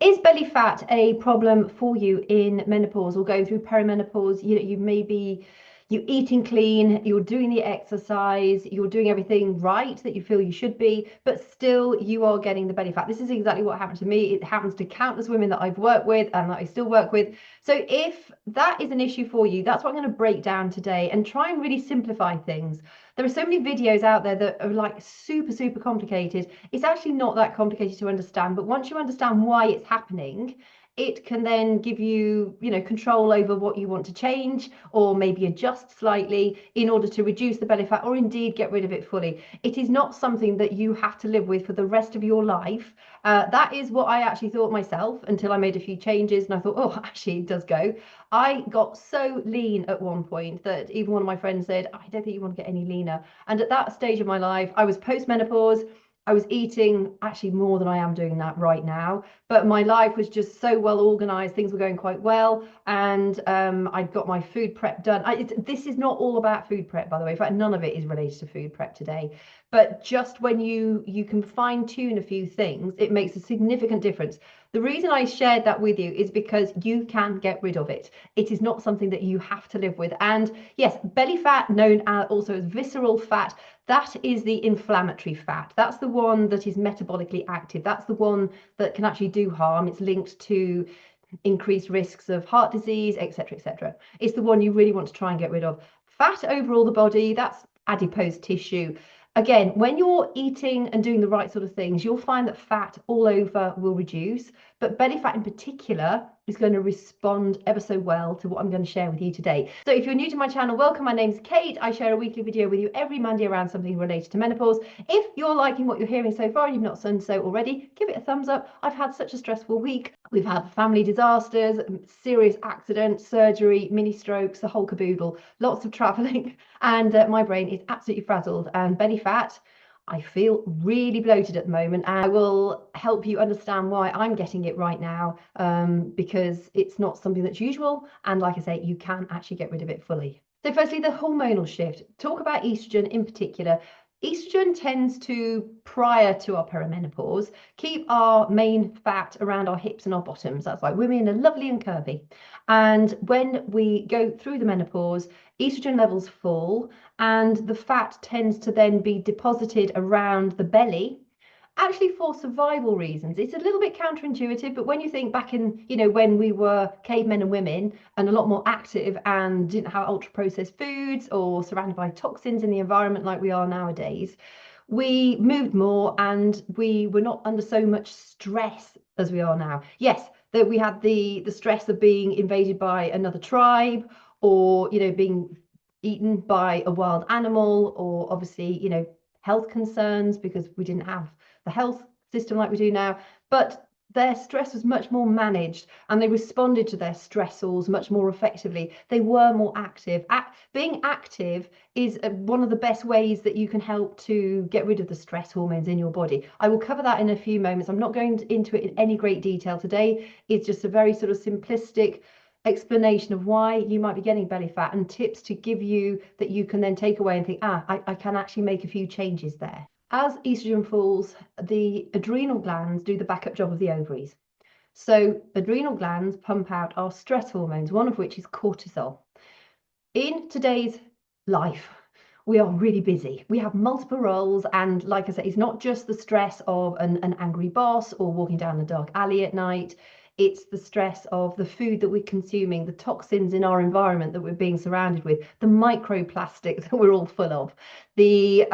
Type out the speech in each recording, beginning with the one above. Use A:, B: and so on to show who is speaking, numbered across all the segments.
A: Is belly fat a problem for you in menopause or going through perimenopause? You maybe you're eating clean, you're doing the exercise, you're doing everything right that you feel you should be, but still you are getting the belly fat. This is exactly what happened to me. It happens to countless women that I've worked with and that I still work with. So if that is an issue for you, that's what I'm going to break down today and try and really simplify things. There are so many videos out there that are like super complicated. It's actually not that complicated to understand, but once you understand why it's happening, it can then give you, control over what you want to change or maybe adjust slightly in order to reduce the belly fat or indeed get rid of it fully. It is not something that you have to live with for the rest of your life. That is what I actually thought myself until I made a few changes and I thought, oh, actually, it does go. I got so lean at one point that even one of my friends said, I don't think you want to get any leaner. And at that stage of my life, I was post-menopause. I was eating actually more than I am doing that right now, but my life was just so well organized. Things were going quite well, and I'd got my food prep done. This is not all about food prep, by the way. In fact, none of it is related to food prep today. But just when you can fine tune a few things, it makes a significant difference. The reason I shared that with you is because you can get rid of it. It is not something that you have to live with. And yes, belly fat, known also as visceral fat, that is the inflammatory fat. That's the one that is metabolically active. That's the one that can actually do harm. It's linked to increased risks of heart disease, etc., etc. It's the one you really want to try and get rid of. Fat over all the body, that's adipose tissue. Again, when you're eating and doing the right sort of things, you'll find that fat all over will reduce, but belly fat in particular is going to respond ever so well to what I'm going to share with you today. So if you're new to my channel, welcome. My name's Kate. I share a weekly video with you every Monday around something related to menopause. If you're liking what you're hearing so far and you've not done so already, give it a thumbs up. I've had such a stressful week. We've had family disasters, serious accidents, surgery, mini strokes, the whole caboodle, lots of traveling, and my brain is absolutely frazzled. And belly fat, I feel really bloated at the moment, and I will help you understand why I'm getting it right now, because it's not something that's usual. And like I say, you can actually get rid of it fully. So firstly, the hormonal shift. Talk about estrogen in particular. Estrogen tends to, prior to our perimenopause, keep our main fat around our hips and our bottoms. That's why women are lovely and curvy. And when we go through the menopause, estrogen levels fall and the fat tends to then be deposited around the belly, actually for survival reasons. It's a little bit counterintuitive, but when you think back in, when we were cavemen and women and a lot more active and didn't have ultra processed foods or surrounded by toxins in the environment like we are nowadays, we moved more and we were not under so much stress as we are now. Yes, that we had the stress of being invaded by another tribe, or being eaten by a wild animal, or obviously health concerns because we didn't have the health system like we do now. But their stress was much more managed and they responded to their stressors much more effectively. They were more active. Being active is one of the best ways that you can help to get rid of the stress hormones in your body. I will cover that in a few moments. I'm not going into it in any great detail today. It's just a very sort of simplistic explanation of why you might be getting belly fat and tips to give you that you can then take away and think, I can actually make a few changes there. As estrogen falls, the adrenal glands do the backup job of the ovaries. So adrenal glands pump out our stress hormones, one of which is cortisol. In today's life, we are really busy. We have multiple roles. And like I said, it's not just the stress of an angry boss or walking down a dark alley at night. It's the stress of the food that we're consuming, the toxins in our environment that we're being surrounded with, the microplastics that we're all full of, the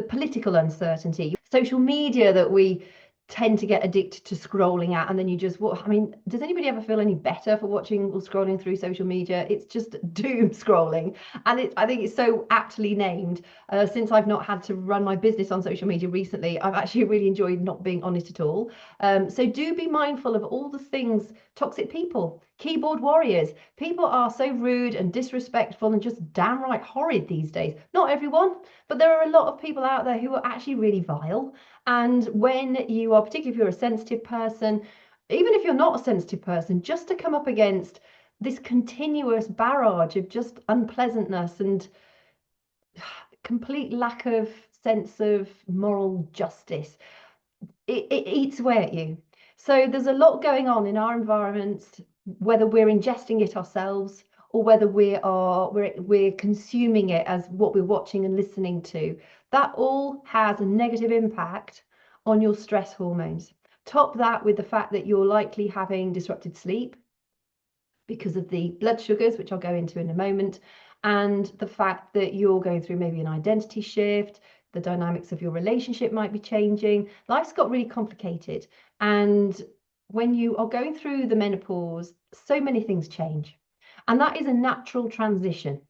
A: political uncertainty, social media that we tend to get addicted to scrolling at, and then you just, does anybody ever feel any better for watching or scrolling through social media? It's just doom scrolling, and I think it's so aptly named. Since I've not had to run my business on social media recently, I've actually really enjoyed not being on it at all. So do be mindful of all the things. Toxic people, keyboard warriors, people are so rude and disrespectful and just downright horrid these days. Not everyone, but there are a lot of people out there who are actually really vile. And when you are, particularly if you're a sensitive person, even if you're not a sensitive person, just to come up against this continuous barrage of just unpleasantness and complete lack of sense of moral justice, it eats away at you. So there's a lot going on in our environments, whether we're ingesting it ourselves or whether we're consuming it as what we're watching and listening to. That all has a negative impact on your stress hormones. Top that with the fact that you're likely having disrupted sleep because of the blood sugars, which I'll go into in a moment, and the fact that you're going through maybe an identity shift, the dynamics of your relationship might be changing. Life's got really complicated. And when you are going through the menopause, so many things change. And that is a natural transition.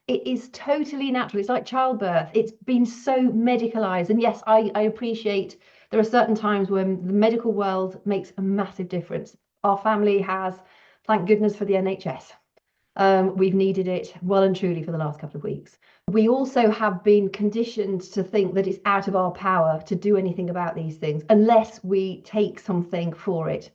A: It is totally natural. It's like childbirth. It's been so medicalized. And yes, I appreciate there are certain times when the medical world makes a massive difference. Our family has, thank goodness for the NHS. We've needed it well and truly for the last couple of weeks. We also have been conditioned to think that it's out of our power to do anything about these things unless we take something for it.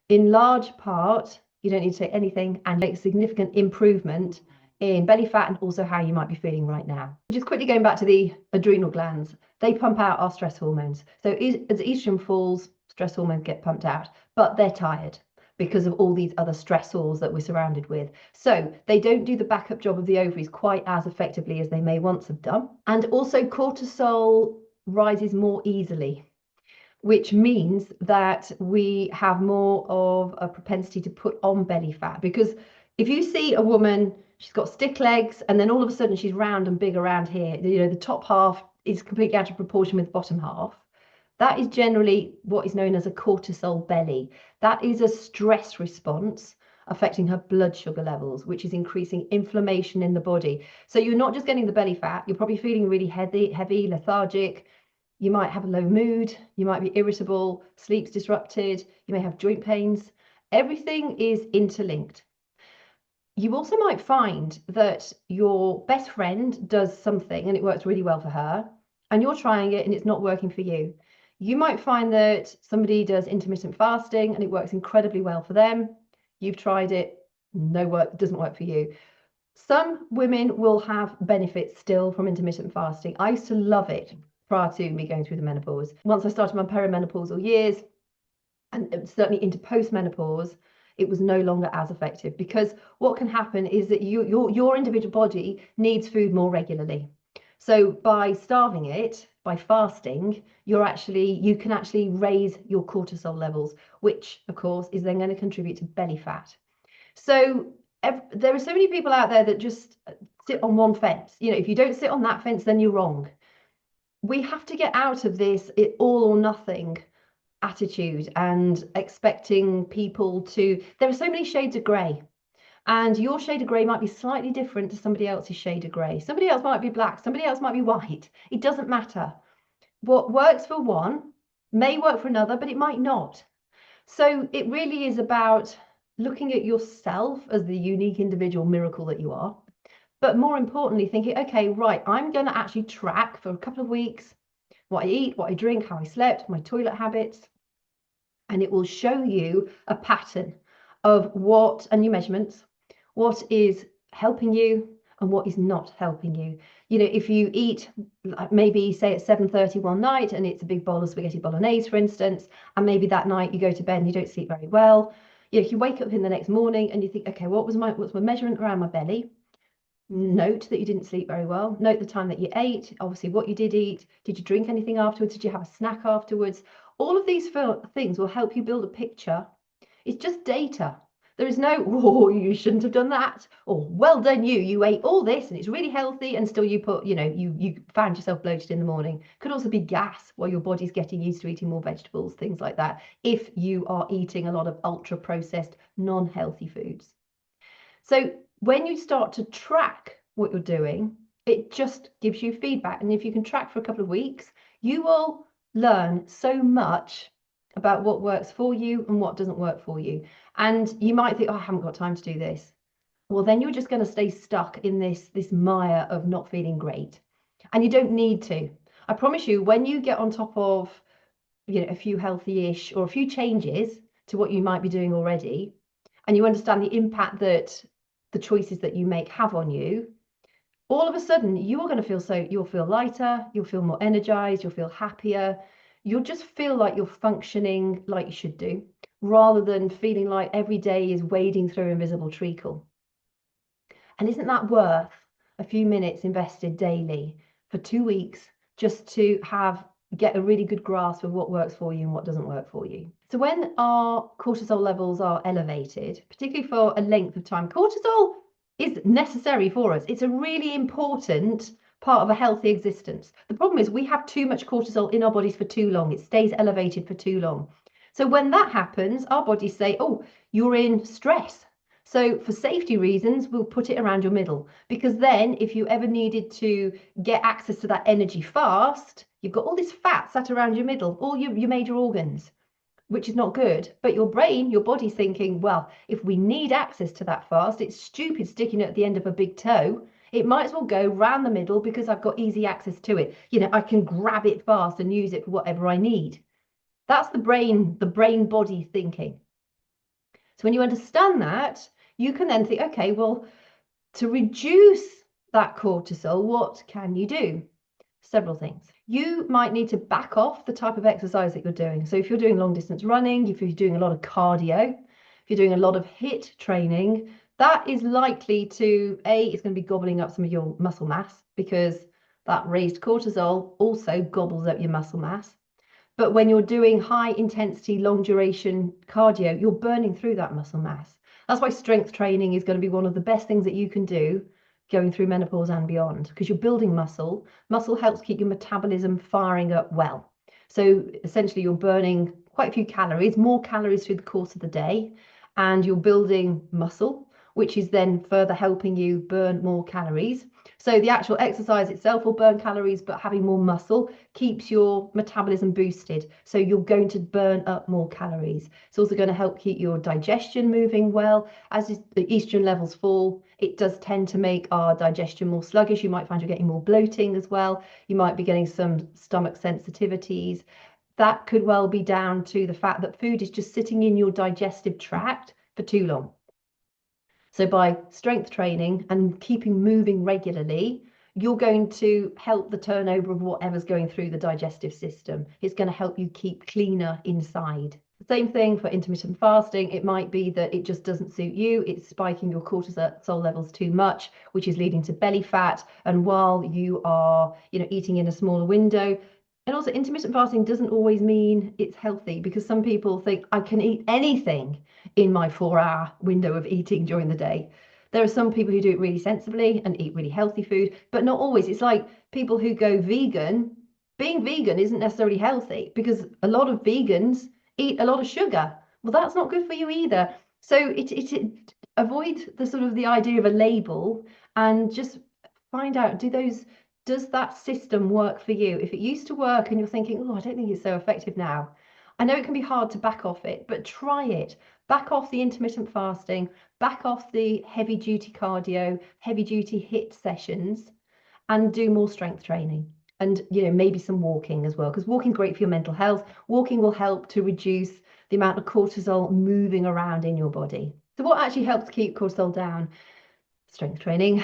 A: In large part, you don't need to take anything and make a significant improvement in belly fat and also how you might be feeling right now. Just quickly going back to the adrenal glands, they pump out our stress hormones. So as estrogen falls, stress hormones get pumped out, but they're tired because of all these other stressors that we're surrounded with. So they don't do the backup job of the ovaries quite as effectively as they may once have done. And also cortisol rises more easily, which means that we have more of a propensity to put on belly fat. Because if you see a woman, she's got stick legs, and then all of a sudden she's round and big around here, you know, the top half is completely out of proportion with the bottom half. That is generally what is known as a cortisol belly. That is a stress response affecting her blood sugar levels, which is increasing inflammation in the body. So you're not just getting the belly fat, you're probably feeling really heavy, lethargic. You might have a low mood, you might be irritable, sleep's disrupted, you may have joint pains. Everything is interlinked. You also might find that your best friend does something and it works really well for her, and you're trying it and it's not working for you. You might find that somebody does intermittent fasting and it works incredibly well for them. You've tried it, doesn't work for you. Some women will have benefits still from intermittent fasting. I used to love it prior to me going through the menopause. Once I started my perimenopausal years, and certainly into postmenopause, it was no longer as effective, because what can happen is that your individual body needs food more regularly. So by starving it, by fasting, you can actually raise your cortisol levels, which of course is then going to contribute to belly fat. So there are so many people out there that just sit on one fence. You know, if you don't sit on that fence, then you're wrong. We have to get out of this all or nothing attitude and expecting people to. There are so many shades of grey. And your shade of grey might be slightly different to somebody else's shade of grey. Somebody else might be black, somebody else might be white. It doesn't matter. What works for one may work for another, but it might not. So it really is about looking at yourself as the unique individual miracle that you are. But more importantly, thinking, okay, right, I'm going to actually track for a couple of weeks what I eat, what I drink, how I slept, my toilet habits. And it will show you a pattern of and your measurements, what is helping you and what is not helping you. You know, if you eat, maybe say at 7:30 one night and it's a big bowl of spaghetti bolognese, for instance, and maybe that night you go to bed and you don't sleep very well. You know, if you wake up in the next morning and you think, okay, what's my measurement around my belly? Note that you didn't sleep very well. Note the time that you ate, obviously what you did eat. Did you drink anything afterwards? Did you have a snack afterwards? All of these things will help you build a picture. It's just data. There is no, oh, you shouldn't have done that, or well done you ate all this and it's really healthy, and still you found yourself bloated in the morning. Could also be gas while your body's getting used to eating more vegetables, things like that, if you are eating a lot of ultra processed, non-healthy foods. So when you start to track what you're doing, it just gives you feedback. And if you can track for a couple of weeks, you will learn so much about what works for you and what doesn't work for you. And you might think, oh, I haven't got time to do this. Well, then you're just going to stay stuck in this mire of not feeling great. And you don't need to. I promise you, when you get on top of, you know, a few healthy-ish or a few changes to what you might be doing already, and you understand the impact that the choices that you make have on you, all of a sudden you're going to you'll feel lighter, you'll feel more energized, you'll feel happier. you'll just feel like you're functioning like you should do, rather than feeling like every day is wading through invisible treacle. And isn't that worth a few minutes invested daily for 2 weeks just to get a really good grasp of what works for you and what doesn't work for you? So when our cortisol levels are elevated, particularly for a length of time, cortisol is necessary for us. It's a really important part of a healthy existence. The problem is we have too much cortisol in our bodies for too long. It stays elevated for too long. So when that happens, our bodies say, oh, you're in stress. So for safety reasons, we'll put it around your middle, because then if you ever needed to get access to that energy fast, you've got all this fat sat around your middle, all your major organs, which is not good. But your brain, your body's thinking, well, if we need access to that fast, it's stupid sticking it at the end of a big toe. It might as well go round the middle because I've got easy access to it. You know, I can grab it fast and use it for whatever I need. That's the brain body thinking. So when you understand that, you can then think, okay, well, to reduce that cortisol, what can you do? Several things. You might need to back off the type of exercise that you're doing. So if you're doing long distance running, if you're doing a lot of cardio, if you're doing a lot of HIIT training, that is likely to, it's going to be gobbling up some of your muscle mass, because that raised cortisol also gobbles up your muscle mass. But when you're doing high intensity, long duration cardio, you're burning through that muscle mass. That's why strength training is going to be one of the best things that you can do going through menopause and beyond, because you're building muscle. Muscle helps keep your metabolism firing up well. So essentially you're burning quite a few calories, more calories through the course of the day, and you're building muscle, which is then further helping you burn more calories. So the actual exercise itself will burn calories, but having more muscle keeps your metabolism boosted. So you're going to burn up more calories. It's also going to help keep your digestion moving well. As the estrogen levels fall, it does tend to make our digestion more sluggish. You might find you're getting more bloating as well. You might be getting some stomach sensitivities. That could well be down to the fact that food is just sitting in your digestive tract for too long. So by strength training and keeping moving regularly, you're going to help the turnover of whatever's going through the digestive system. It's going to help you keep cleaner inside. The same thing for intermittent fasting. It might be that it just doesn't suit you. It's spiking your cortisol levels too much, which is leading to belly fat. And while you are, eating in a smaller window, and also intermittent fasting doesn't always mean it's healthy, because some people think I can eat anything in my 4-hour window of eating during the day. There are some people who do it really sensibly and eat really healthy food, but not always. It's like people who go vegan. Being vegan isn't necessarily healthy, because a lot of vegans eat a lot of sugar. Well, that's not good for you either. So it avoid the idea of a label, and just find out, does that system work for you? If it used to work and you're thinking, oh, I don't think it's so effective now, I know it can be hard to back off it, but try it. Back off the intermittent fasting, back off the heavy duty cardio, heavy duty HIIT sessions, and do more strength training. And maybe some walking as well, because walking is great for your mental health. Walking will help to reduce the amount of cortisol moving around in your body. So what actually helps keep cortisol down? Strength training.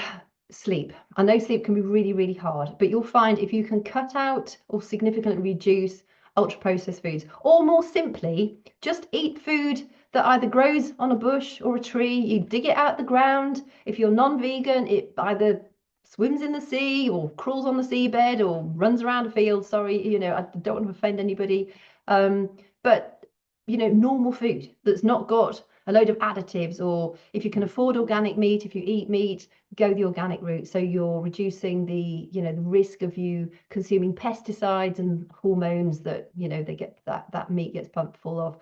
A: Sleep. I know sleep can be really, really hard, but you'll find if you can cut out or significantly reduce ultra processed foods, or more simply, just eat food that either grows on a bush or a tree, you dig it out the ground. If you're non-vegan, it either swims in the sea or crawls on the seabed or runs around a field. Sorry, I don't want to offend anybody. But normal food that's not got a load of additives, or if you can afford organic meat, if you eat meat, go the organic route. So you're reducing the risk of you consuming pesticides and hormones that they get that meat gets pumped full of.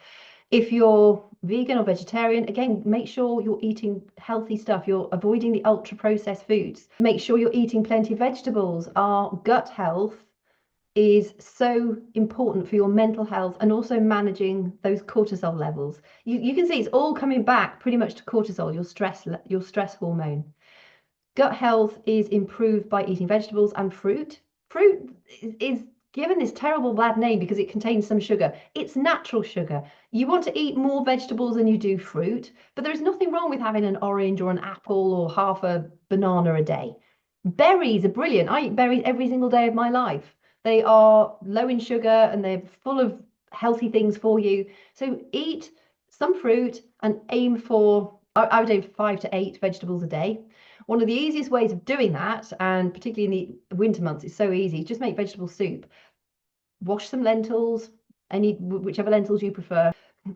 A: If you're vegan or vegetarian, again, make sure you're eating healthy stuff. You're avoiding the ultra processed foods. Make sure you're eating plenty of vegetables. Our gut health is so important for your mental health, and also managing those cortisol levels. You can see it's all coming back pretty much to cortisol, your stress hormone. Gut health is improved by eating vegetables and fruit. Fruit is given this terrible bad name because it contains some sugar. It's natural sugar. You want to eat more vegetables than you do fruit, but there is nothing wrong with having an orange or an apple or half a banana a day. Berries are brilliant. I eat berries every single day of my life. They are low in sugar and they're full of healthy things for you. So eat some fruit and aim for, I would aim for 5 to 8 vegetables a day. One of the easiest ways of doing that, and particularly in the winter months, it's so easy, just make vegetable soup. Wash some lentils, whichever lentils you prefer.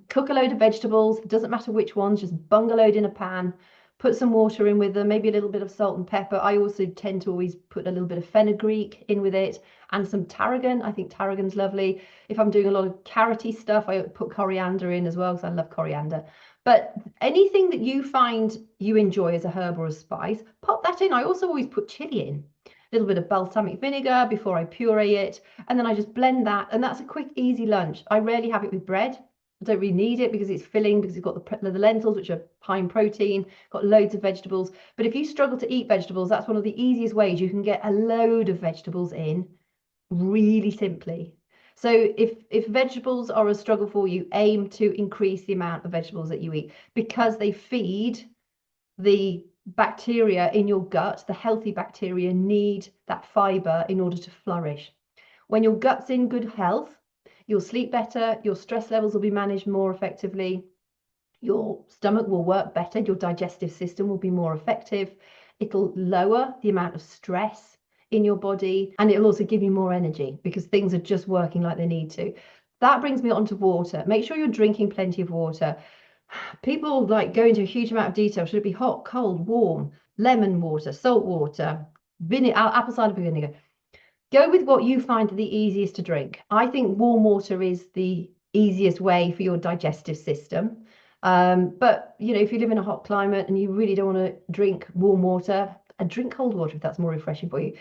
A: Cook a load of vegetables, it doesn't matter which ones, just bung a load in a pan, put some water in with them, maybe a little bit of salt and pepper. I also tend to always put a little bit of fenugreek in with it and some tarragon. I think tarragon's lovely. If I'm doing a lot of carroty stuff, I put coriander in as well because I love coriander. But anything that you find you enjoy as a herb or a spice, pop that in. I also always put chili in. A little bit of balsamic vinegar before I puree it, and then I just blend that, and that's a quick, easy lunch. I rarely have it with bread. I don't really need it because it's filling, because it's got the lentils, which are high in protein, got loads of vegetables. But if you struggle to eat vegetables, that's one of the easiest ways you can get a load of vegetables in really simply. So if vegetables are a struggle for you, aim to increase the amount of vegetables that you eat because they feed the bacteria in your gut. The healthy bacteria need that fiber in order to flourish. When your gut's in good health, you'll sleep better, your stress levels will be managed more effectively, your stomach will work better, your digestive system will be more effective, it'll lower the amount of stress in your body, and it'll also give you more energy because things are just working like they need to. That brings me on to water. Make sure you're drinking plenty of water. People like go into a huge amount of detail. Should it be hot, cold, warm, lemon water, salt water, apple cider vinegar? Go with what you find the easiest to drink. I think warm water is the easiest way for your digestive system. But if you live in a hot climate and you really don't want to drink warm water, drink cold water if that's more refreshing for you.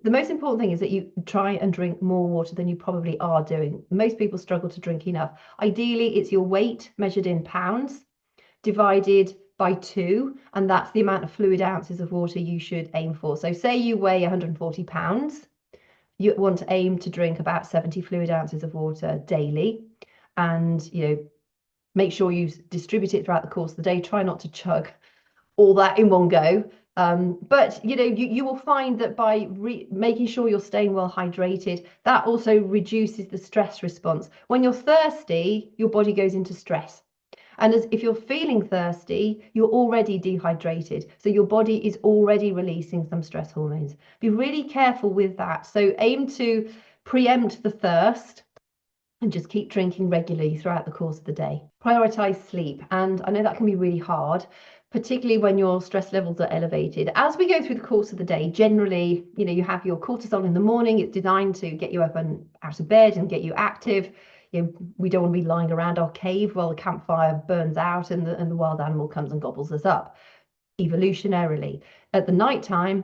A: The most important thing is that you try and drink more water than you probably are doing. Most people struggle to drink enough. Ideally, it's your weight measured in pounds divided by 2, and that's the amount of fluid ounces of water you should aim for. So say you weigh 140 pounds, you want to aim to drink about 70 fluid ounces of water daily, and make sure you distribute it throughout the course of the day. Try not to chug all that in one go. But you will find that by making sure you're staying well hydrated, that also reduces the stress response. When you're thirsty, your body goes into stress. And if you're feeling thirsty, you're already dehydrated. So your body is already releasing some stress hormones. Be really careful with that. So aim to preempt the thirst and just keep drinking regularly throughout the course of the day. Prioritize sleep. And I know that can be really hard, particularly when your stress levels are elevated. As we go through the course of the day, generally, you have your cortisol in the morning. It's designed to get you up and out of bed and get you active. We don't want to be lying around our cave while the campfire burns out and the wild animal comes and gobbles us up. Evolutionarily, at the night time,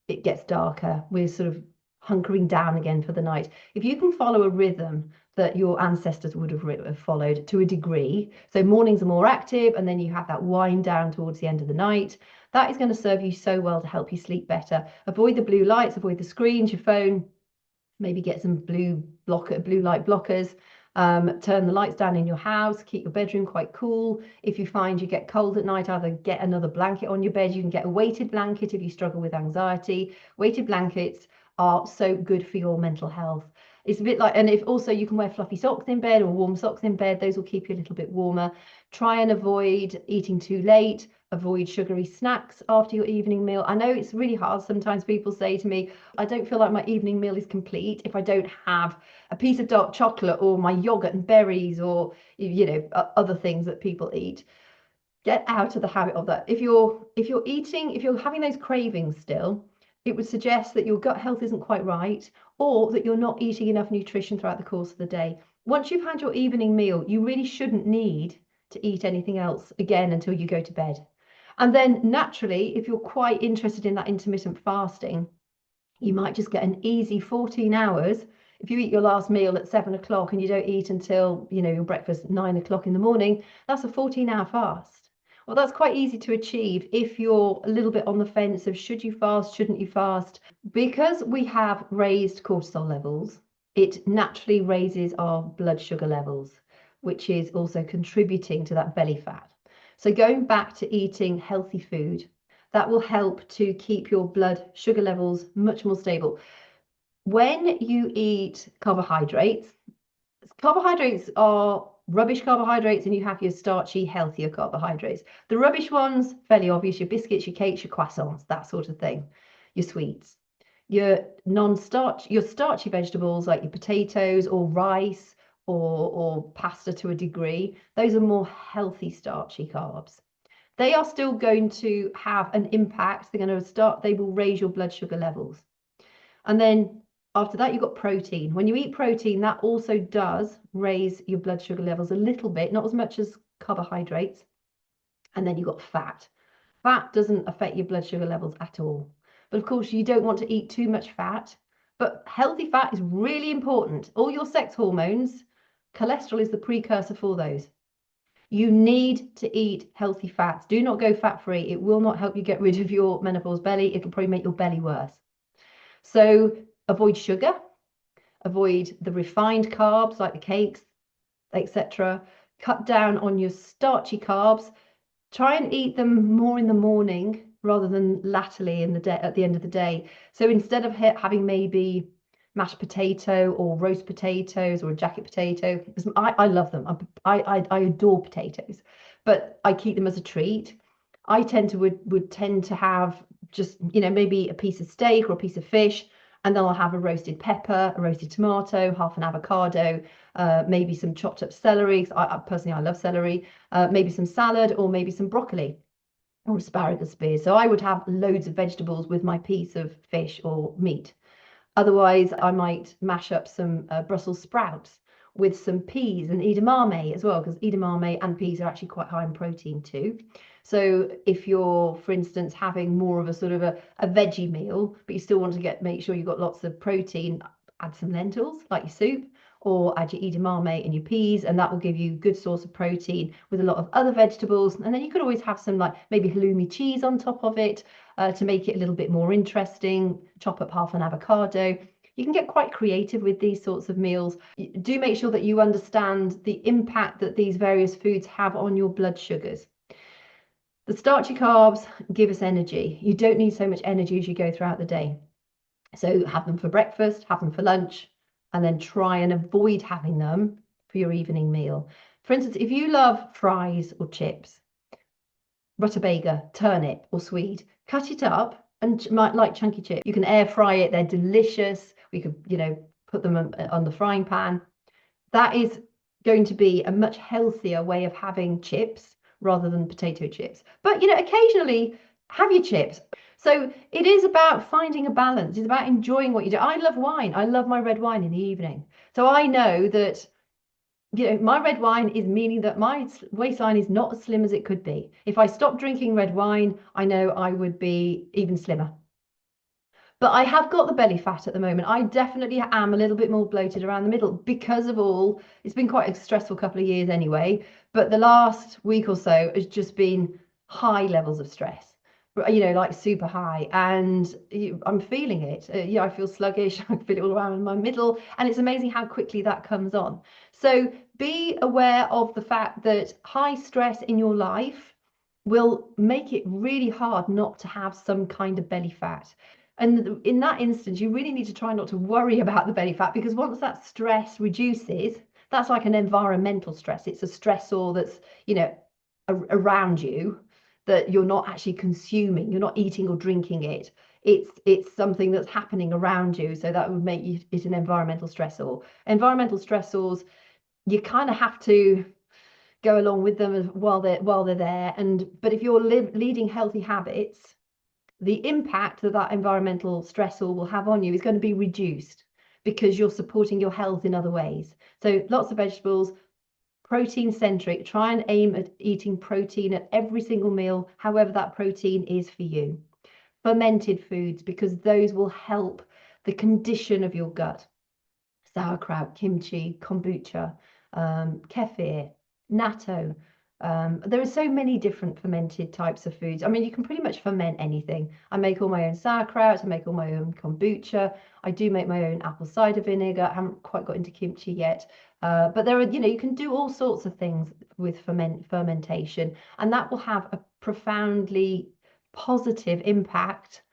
A: it gets darker. We're sort of hunkering down again for the night. If you can follow a rhythm that your ancestors would have followed to a degree, so mornings are more active and then you have that wind down towards the end of the night, that is going to serve you so well to help you sleep better. Avoid the blue lights, avoid the screens, your phone, maybe get some blue light blockers. Turn the lights down in your house, keep your bedroom quite cool. If you find you get cold at night, either get another blanket on your bed. You can get a weighted blanket if you struggle with anxiety. Weighted blankets are so good for your mental health. It's a bit like, and if also you can wear fluffy socks in bed or warm socks in bed, those will keep you a little bit warmer. Try and avoid eating too late. Avoid sugary snacks after your evening meal. I know it's really hard. Sometimes people say to me, I don't feel like my evening meal is complete if I don't have a piece of dark chocolate or my yogurt and berries or other things that people eat. Get out of the habit of that. If you're having those cravings still, it would suggest that your gut health isn't quite right, or that you're not eating enough nutrition throughout the course of the day. Once you've had your evening meal, you really shouldn't need to eat anything else again until you go to bed. And then naturally, if you're quite interested in that intermittent fasting, you might just get an easy 14 hours. If you eat your last meal at 7 o'clock and you don't eat until, your breakfast 9 o'clock in the morning, that's a 14-hour fast. Well, that's quite easy to achieve if you're a little bit on the fence of should you fast, shouldn't you fast? Because we have raised cortisol levels, it naturally raises our blood sugar levels, which is also contributing to that belly fat. So going back to eating healthy food, that will help to keep your blood sugar levels much more stable. When you eat carbohydrates are rubbish carbohydrates, and you have your starchy, healthier carbohydrates. The rubbish ones, fairly obvious, your biscuits, your cakes, your croissants, that sort of thing, your sweets. Your your starchy vegetables like your potatoes or rice or pasta to a degree, those are more healthy starchy carbs. They are still going to have an impact. They will raise your blood sugar levels. And then after that, you've got protein. When you eat protein, that also does raise your blood sugar levels a little bit, not as much as carbohydrates. And then you've got fat. Fat doesn't affect your blood sugar levels at all. But of course, you don't want to eat too much fat. But healthy fat is really important. All your sex hormones, cholesterol is the precursor for those. You need to eat healthy fats. Do not go fat-free. It will not help you get rid of your menopause belly. It'll probably make your belly worse. So avoid sugar, avoid the refined carbs like the cakes, etc. Cut down on your starchy carbs. Try and eat them more in the morning rather than latterly in the day, at the end of the day. So instead of having maybe mashed potato or roast potatoes or a jacket potato, because I love them. I adore potatoes, but I keep them as a treat. I would tend to have just, maybe a piece of steak or a piece of fish, and then I'll have a roasted pepper, a roasted tomato, half an avocado, maybe some chopped up celery. I personally love celery. Maybe some salad, or maybe some broccoli or asparagus spears. So I would have loads of vegetables with my piece of fish or meat. Otherwise, I might mash up some Brussels sprouts with some peas and edamame as well, because edamame and peas are actually quite high in protein too. So if you're, for instance, having more of a sort of a veggie meal, but you still want to make sure you've got lots of protein, add some lentils like your soup, or add your edamame and your peas, and that will give you a good source of protein with a lot of other vegetables. And then you could always have some, like maybe halloumi cheese on top of it to make it a little bit more interesting. Chop up half an avocado. You can get quite creative with these sorts of meals. Do make sure that you understand the impact that these various foods have on your blood sugars. The starchy carbs give us energy. You don't need so much energy as you go throughout the day. So have them for breakfast, have them for lunch, and then try and avoid having them for your evening meal. For instance, if you love fries or chips, rutabaga, turnip or swede, cut it up and might like chunky chips. You can air fry it. They're delicious. We could, put them on the frying pan. That is going to be a much healthier way of having chips rather than potato chips. But, occasionally have your chips. So it is about finding a balance. It's about enjoying what you do. I love wine. I love my red wine in the evening. So I know that, my red wine is meaning that my waistline is not as slim as it could be. If I stopped drinking red wine, I know I would be even slimmer. But I have got the belly fat at the moment. I definitely am a little bit more bloated around the middle because of it's been quite a stressful couple of years anyway. But the last week or so has just been high levels of stress, like super high. And I'm feeling it. I feel sluggish. I feel it all around my middle. And it's amazing how quickly that comes on. So be aware of the fact that high stress in your life will make it really hard not to have some kind of belly fat. And in that instance, you really need to try not to worry about the belly fat, because once that stress reduces, that's like an environmental stress. It's a stressor that's, around you, that you're not actually consuming, you're not eating or drinking it. It's something that's happening around you. So that would make it an environmental stressor. Environmental stressors, you kind of have to go along with them while they're there. But if you're leading healthy habits, the impact that environmental stressor will have on you is going to be reduced because you're supporting your health in other ways. So lots of vegetables, protein centric. Try and aim at eating protein at every single meal, however that protein is for you. Fermented foods, because those will help the condition of your gut. Sauerkraut, kimchi, kombucha, kefir, natto. There are so many different fermented types of foods. I mean, you can pretty much ferment anything. I make all my own sauerkraut. I make all my own kombucha. I do make my own apple cider vinegar. I haven't quite got into kimchi yet. But there are, you can do all sorts of things with fermentation, and that will have a profoundly positive impact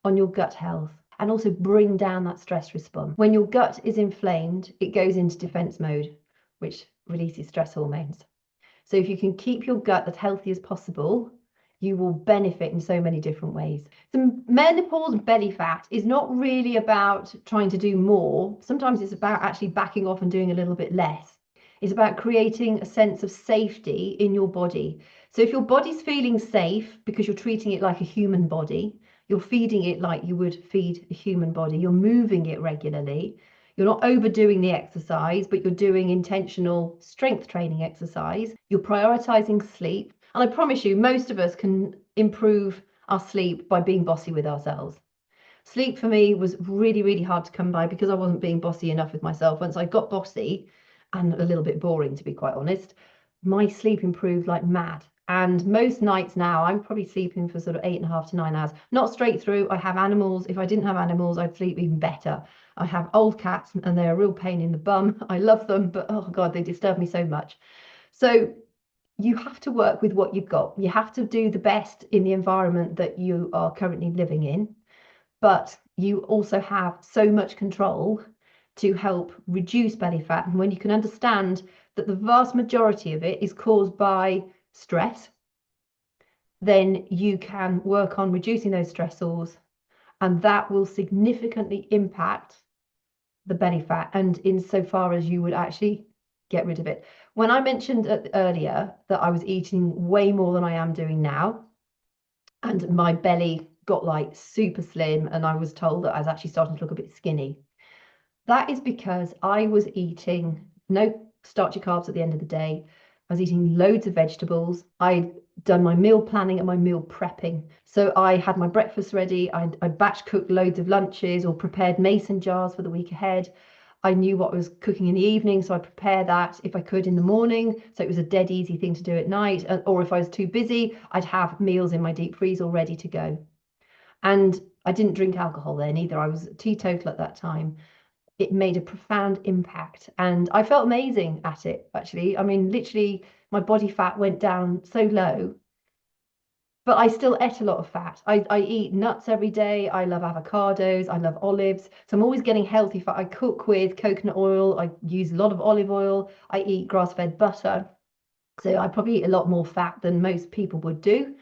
A: on your gut health. and also bring down that stress response. When your gut is inflamed, it goes into defense mode, which releases stress hormones. So if you can keep your gut as healthy as possible, you will benefit in so many different ways. So menopause belly fat is not really about trying to do more. Sometimes it's about actually backing off and doing a little bit less. It's about creating a sense of safety in your body. So if your body's feeling safe because you're treating it like a human body, you're feeding it like you would feed a human body, you're moving it regularly, you're not overdoing the exercise, but you're doing intentional strength training exercise, you're prioritizing sleep. And I promise you, most of us can improve our sleep by being bossy with ourselves. Sleep for me was really, really hard to come by because I wasn't being bossy enough with myself. Once I got bossy and a little bit boring, to be quite honest, my sleep improved like mad. And most nights now, I'm probably sleeping for sort of 8.5 to 9 hours. Not straight through. I have animals. If I didn't have animals, I'd sleep even better. I have old cats and they're a real pain in the bum. I love them, but oh God, they disturb me so much. So you have to work with what you've got. You have to do the best in the environment that you are currently living in, but you also have so much control to help reduce belly fat. And when you can understand that the vast majority of it is caused by stress, then you can work on reducing those stressors, and that will significantly impact the belly fat, and insofar as you would actually get rid of it. When I mentioned earlier that I was eating way more than I am doing now, and my belly got like super slim, and I was told that I was actually starting to look a bit skinny, that is because I was eating no starchy carbs at the end of the day. I was eating loads of vegetables. I'd done my meal planning and my meal prepping. So I had my breakfast ready. I batch cooked loads of lunches or prepared mason jars for the week ahead. I knew what I was cooking in the evening, so I prepared that if I could in the morning. So it was a dead easy thing to do at night. Or if I was too busy, I'd have meals in my deep freeze all ready to go. And I didn't drink alcohol then either. I was teetotal at that time. It made a profound impact, and I felt amazing at it, actually. I mean, literally, my body fat went down so low, but I still ate a lot of fat. I eat nuts every day. I love avocados. I love olives. So I'm always getting healthy fat. I cook with coconut oil. I use a lot of olive oil. I eat grass-fed butter. So I probably eat a lot more fat than most people would do.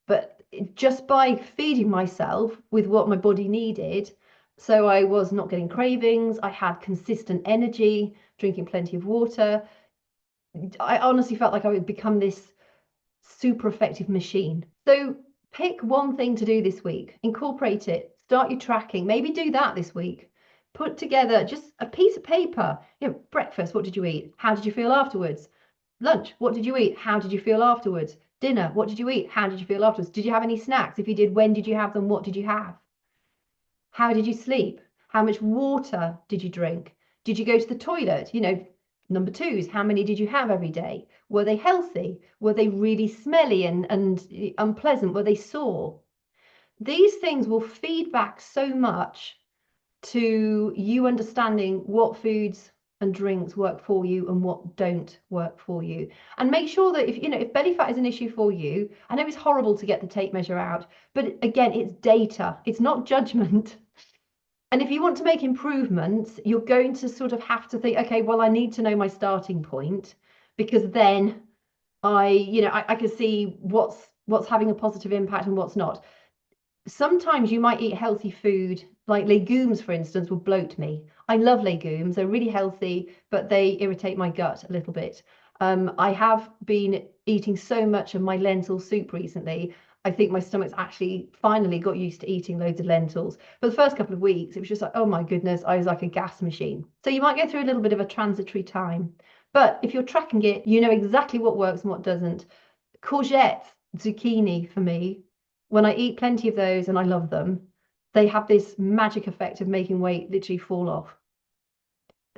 A: But just by feeding myself with what my body needed, so I was not getting cravings, I had consistent energy, drinking plenty of water. I honestly felt like I would become this super effective machine. So pick one thing to do this week, incorporate it, start your tracking, maybe do that this week. Put together just a piece of paper, breakfast, what did you eat? How did you feel afterwards? Lunch, what did you eat? How did you feel afterwards? Dinner, what did you eat? How did you feel afterwards? Did you have any snacks? If you did, when did you have them? What did you have? How did you sleep? How much water did you drink? Did you go to the toilet? Number twos, how many did you have every day? Were they healthy? Were they really smelly and unpleasant? Were they sore? These things will feed back so much to you understanding what foods and drinks work for you and what don't work for you. And make sure that if belly fat is an issue for you, I know it's horrible to get the tape measure out, but again, it's data, it's not judgment. And if you want to make improvements, you're going to sort of have to think, okay, well, I need to know my starting point, because then I can see what's having a positive impact and what's not. Sometimes you might eat healthy food, like legumes, for instance, will bloat me. I love legumes. They're really healthy, but they irritate my gut a little bit. I have been eating so much of my lentil soup recently. I think my stomach's actually finally got used to eating loads of lentils. For the first couple of weeks, it was just like, oh my goodness, I was like a gas machine. So you might go through a little bit of a transitory time. But if you're tracking it, you know exactly what works and what doesn't. Courgettes, zucchini for me, when I eat plenty of those and I love them, they have this magic effect of making weight literally fall off.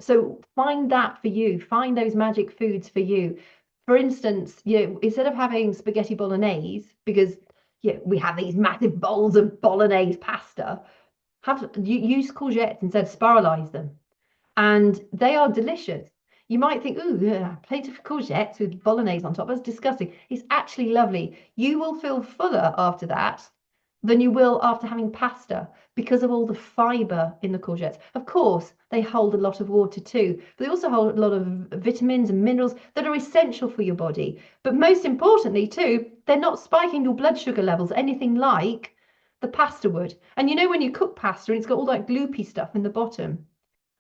A: So find that for you. Find those magic foods for you. For instance, instead of having spaghetti bolognese, because we have these massive bowls of bolognese pasta, use courgettes instead, spiralize them, and they are delicious. You might think, ooh, yeah, a plate of courgettes with bolognese on top, that's disgusting. It's actually lovely. You will feel fuller after that than you will after having pasta because of all the fiber in the courgettes. Of course, they hold a lot of water too, but they also hold a lot of vitamins and minerals that are essential for your body. But most importantly too, they're not spiking your blood sugar levels anything like the pasta would. And you know, when you cook pasta and it's got all that gloopy stuff in the bottom,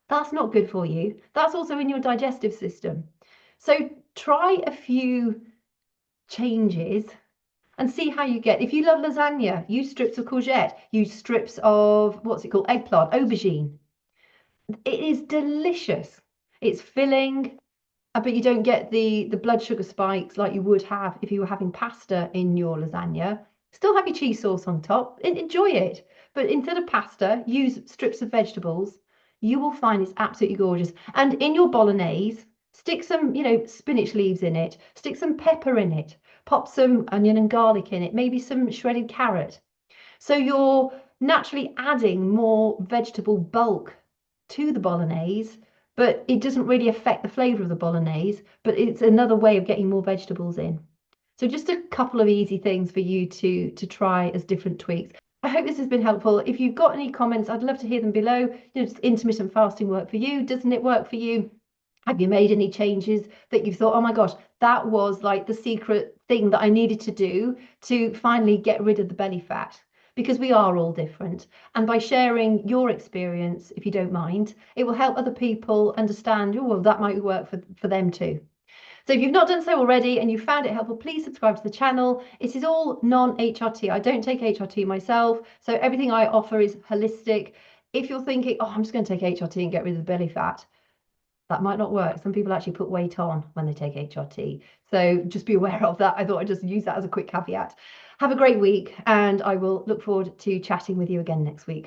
A: that's not good for you. That's also in your digestive system. So try a few changes and see how you get. If you love lasagna, use strips of courgette, use strips of, what's it called, eggplant, aubergine. It is delicious. It's filling, but you don't get the blood sugar spikes like you would have if you were having pasta in your lasagna. Still have your cheese sauce on top, enjoy it. But instead of pasta, use strips of vegetables. You will find it's absolutely gorgeous. And in your bolognese, stick some, spinach leaves in it, stick some pepper in it, pop some onion and garlic in it, maybe some shredded carrot. So you're naturally adding more vegetable bulk to the bolognese, but it doesn't really affect the flavour of the bolognese, but it's another way of getting more vegetables in. So just a couple of easy things for you to try as different tweaks. I hope this has been helpful. If you've got any comments, I'd love to hear them below. Does intermittent fasting work for you? Doesn't it work for you? Have you made any changes that you've thought, oh my gosh, that was like the secret thing that I needed to do to finally get rid of the belly fat? Because we are all different. And by sharing your experience, if you don't mind, it will help other people understand, oh, well, that might work for them too. So if you've not done so already and you found it helpful, please subscribe to the channel. It is all non-HRT. I don't take HRT myself, so everything I offer is holistic. If you're thinking, oh, I'm just going to take HRT and get rid of the belly fat, that might not work. Some people actually put weight on when they take HRT. So just be aware of that. I thought I'd just use that as a quick caveat. Have a great week, and I will look forward to chatting with you again next week.